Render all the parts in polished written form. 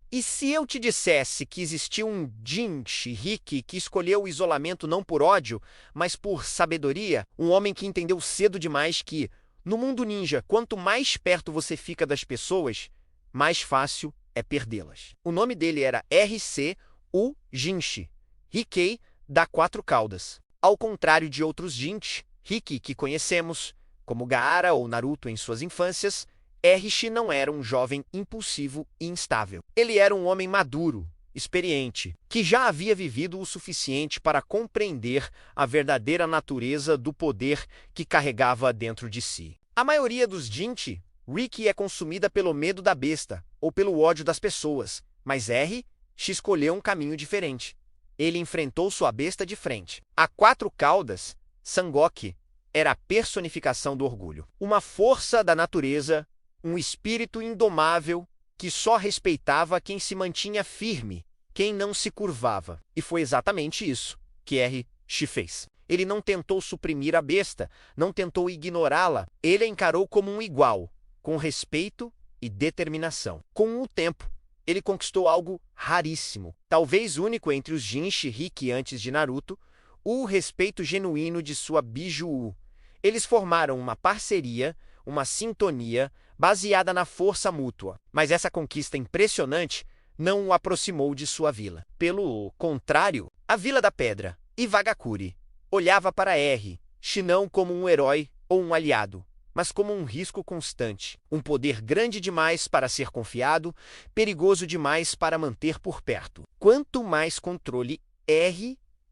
E se eu te dissesse que existiu um Jinchi Riki que escolheu o isolamento não por ódio, mas por sabedoria, um homem que entendeu cedo demais que, no mundo ninja, quanto mais perto você fica das pessoas, mais fácil é perdê-las. O nome dele era R.C. Jinchi, Rikei da Quatro Caudas. Ao contrário de outros Jinchi Riki que conhecemos, como Gaara ou Naruto em suas infâncias, Rishi não era um jovem impulsivo e instável. Ele era um homem maduro, experiente, que já havia vivido o suficiente para compreender a verdadeira natureza do poder que carregava dentro de si. A maioria dos Jinchi Riki é consumida pelo medo da besta ou pelo ódio das pessoas, mas Rishi escolheu um caminho diferente. Ele enfrentou sua besta de frente. A Quatro Caudas, Sangoku, era a personificação do orgulho. Uma força da natureza, um espírito indomável que só respeitava quem se mantinha firme, quem não se curvava. E foi exatamente isso que Rishi fez. Ele não tentou suprimir a besta, não tentou ignorá-la. Ele a encarou como um igual, com respeito e determinação. Com o tempo, ele conquistou algo raríssimo, talvez único entre os Jinchi Riki antes de Naruto, o respeito genuíno de sua Biju. Eles formaram uma parceria, uma sintonia, baseada na força mútua. Mas essa conquista impressionante não o aproximou de sua vila. Pelo contrário, a Vila da Pedra, Iwagakure, olhava para Rishi não como um herói ou um aliado, mas como um risco constante, um poder grande demais para ser confiado, perigoso demais para manter por perto. Quanto mais controle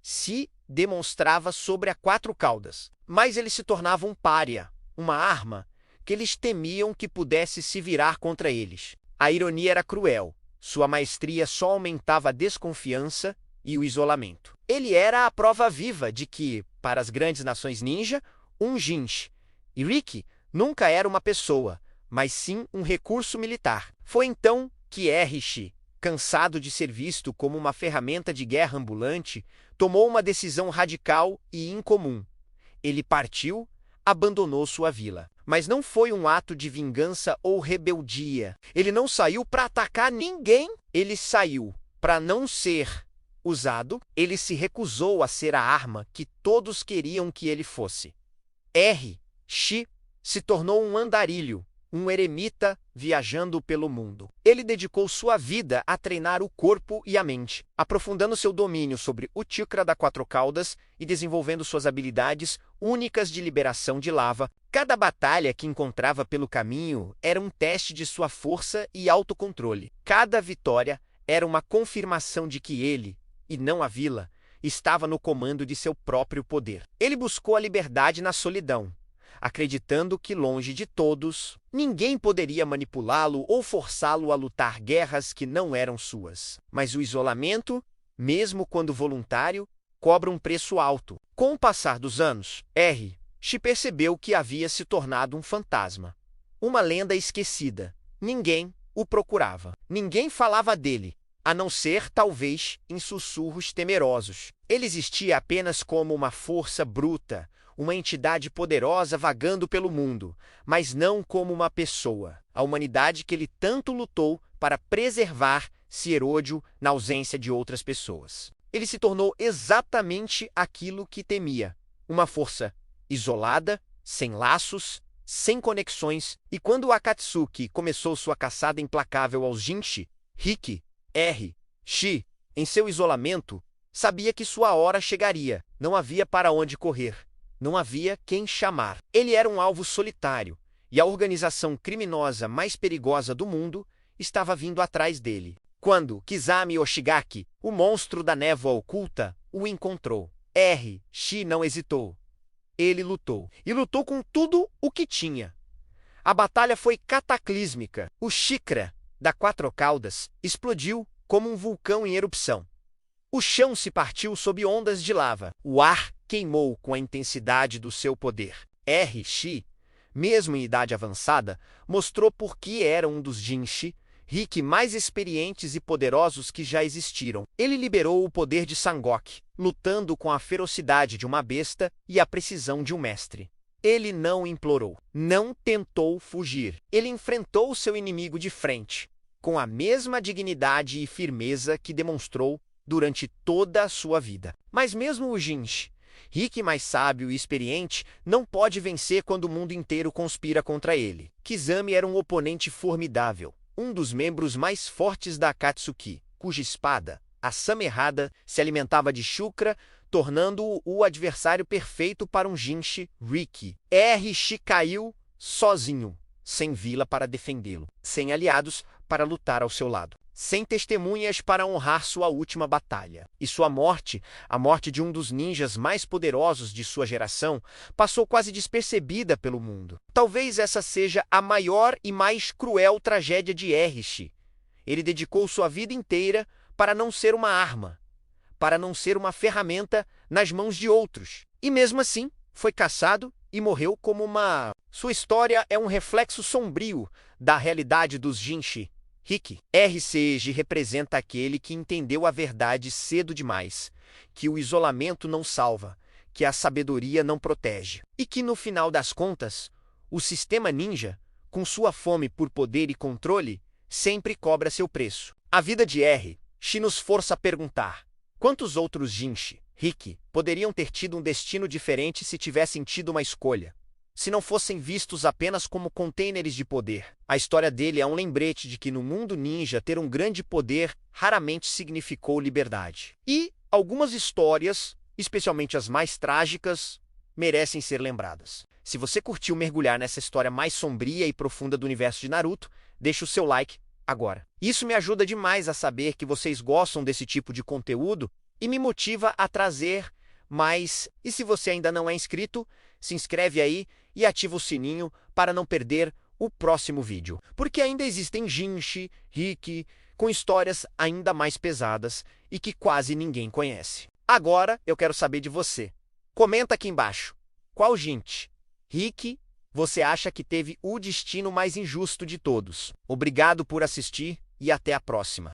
se demonstrava sobre a Quatro Caudas, mais ele se tornava um pária, uma arma que eles temiam que pudesse se virar contra eles. A ironia era cruel. Sua maestria só aumentava a desconfiança e o isolamento. Ele era a prova viva de que, para as grandes nações ninja, um Jinchi Riki nunca era uma pessoa, mas sim um recurso militar. Foi então que Rishi, cansado de ser visto como uma ferramenta de guerra ambulante, tomou uma decisão radical e incomum. Ele partiu, abandonou sua vila. Mas não foi um ato de vingança ou rebeldia. Ele não saiu para atacar ninguém. Ele saiu para não ser usado. Ele se recusou a ser a arma que todos queriam que ele fosse. Rishi se tornou um andarilho, um eremita viajando pelo mundo. Ele dedicou sua vida a treinar o corpo e a mente, aprofundando seu domínio sobre o chakra da Quatro Caudas e desenvolvendo suas habilidades únicas de liberação de lava. Cada batalha que encontrava pelo caminho era um teste de sua força e autocontrole. Cada vitória era uma confirmação de que ele, e não a vila, estava no comando de seu próprio poder. Ele buscou a liberdade na solidão, acreditando que, longe de todos, ninguém poderia manipulá-lo ou forçá-lo a lutar guerras que não eram suas. Mas o isolamento, mesmo quando voluntário, cobra um preço alto. Com o passar dos anos, Rishi percebeu que havia se tornado um fantasma, uma lenda esquecida. Ninguém o procurava. Ninguém falava dele, a não ser, talvez, em sussurros temerosos. Ele existia apenas como uma força bruta, uma entidade poderosa vagando pelo mundo, mas não como uma pessoa. A humanidade que ele tanto lutou para preservar se erodiu na ausência de outras pessoas. Ele se tornou exatamente aquilo que temia, uma força isolada, sem laços, sem conexões, e quando Akatsuki começou sua caçada implacável aos Jinchi Riki, Rishi, em seu isolamento, sabia que sua hora chegaria. Não havia para onde correr. Não havia quem chamar. Ele era um alvo solitário, e a organização criminosa mais perigosa do mundo estava vindo atrás dele. Quando Kizami Oshigaki, o monstro da névoa oculta, o encontrou, Rishi não hesitou. Ele lutou, e lutou com tudo o que tinha. A batalha foi cataclísmica. O chakra da Quatro Caudas explodiu como um vulcão em erupção. O chão se partiu sob ondas de lava. O ar queimou com a intensidade do seu poder. Rishi, mesmo em idade avançada, mostrou por que era um dos Jinchi Riki mais experientes e poderosos que já existiram. Ele liberou o poder de Sangoku, lutando com a ferocidade de uma besta e a precisão de um mestre. Ele não implorou, não tentou fugir. Ele enfrentou seu inimigo de frente, com a mesma dignidade e firmeza que demonstrou durante toda a sua vida. Mas mesmo o Jinshi, Rick mais sábio e experiente, não pode vencer quando o mundo inteiro conspira contra ele. Kizami era um oponente formidável, um dos membros mais fortes da Akatsuki, cuja espada, a Samerrada, se alimentava de chukra, tornando-o o adversário perfeito para um Jinshi Rick. Rishi caiu sozinho, sem vila para defendê-lo, sem aliados para lutar ao seu lado, sem testemunhas para honrar sua última batalha. E sua morte, a morte de um dos ninjas mais poderosos de sua geração, passou quase despercebida pelo mundo. Talvez essa seja a maior e mais cruel tragédia de Rishi. Ele dedicou sua vida inteira para não ser uma arma, para não ser uma ferramenta nas mãos de outros. E mesmo assim, foi caçado e morreu como uma... Sua história é um reflexo sombrio da realidade dos Jinshi. Rick. RCG representa aquele que entendeu a verdade cedo demais, que o isolamento não salva, que a sabedoria não protege, e que no final das contas, o sistema ninja, com sua fome por poder e controle, sempre cobra seu preço. A vida de Rishi nos força a perguntar: quantos outros Jinshi, Rick, poderiam ter tido um destino diferente se tivessem tido uma escolha? Se não fossem vistos apenas como containers de poder. A história dele é um lembrete de que no mundo ninja ter um grande poder raramente significou liberdade. E algumas histórias, especialmente as mais trágicas, merecem ser lembradas. Se você curtiu mergulhar nessa história mais sombria e profunda do universo de Naruto, deixe o seu like agora. Isso me ajuda demais a saber que vocês gostam desse tipo de conteúdo e me motiva a trazer mais. E se você ainda não é inscrito, se inscreve aí e ativa o sininho para não perder o próximo vídeo. Porque ainda existem Jinshi, Rick, com histórias ainda mais pesadas e que quase ninguém conhece. Agora eu quero saber de você. Comenta aqui embaixo. Qual Jinshi, Rick, você acha que teve o destino mais injusto de todos? Obrigado por assistir e até a próxima.